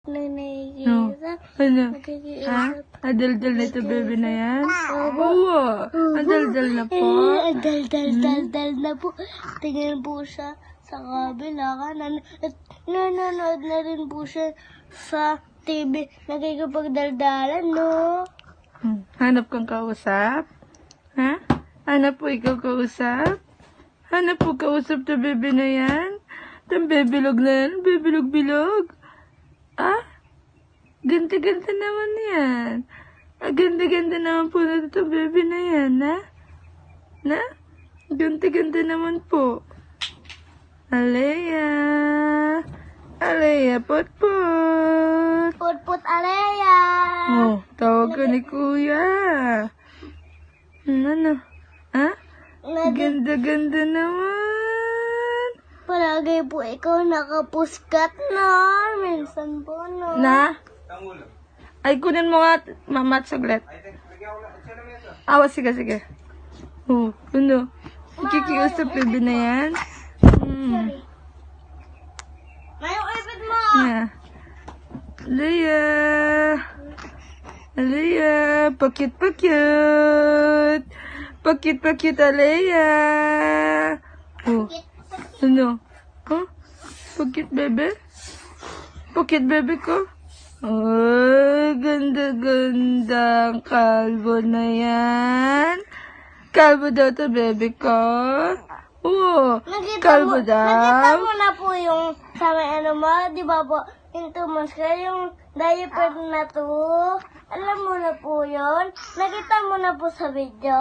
No. Ano? Ha? Nakikiusap. Adal-dal na ito, baby na yan? Oo. Adal-dal na po. Dal na po. Tingin po siya sa kabila kanan. At nanonood na rin po siya sa TV. Nakikipagdaldalan, no? Hanap kang kausap? Ha? Hanap po ikaw kausap? Hanap po kausap to baby na yan? Itong bebilog na yan? Bebilog-bilog? Ah? Ganda-ganda naman yan. Ganda-ganda naman po na itong baby na yan, ha? Na? Ganda-ganda naman po. Alea. Alea, pot-pot. Put Alea. Oh, tawag ka ni kuya. Ano? Ha? Ganda-ganda naman. Palagi po ikaw nakapuskat na. Minsan po, no? Na? Ay, kunin mo nga, mama, at saglit. Awa, sige. Oh, ano? Kikiusap baby na yan? Mayong ipit mo. Yeah. Alea. Alea. Pakit-pakit. Pakit-pakit, Alea. Oh. Ano? Huh? Pakit, bebe? Pakit, bebe ko? Oh, ganda-ganda ang kalbo na yan. Kalbo daw to, bebe ko. Oo, kalbo daw. Nakita mo na po yung sa may ano mo, di ba po? Yung 2 months ka, yung diaper na to. Alam mo na po yun. Nakita mo na po sa video.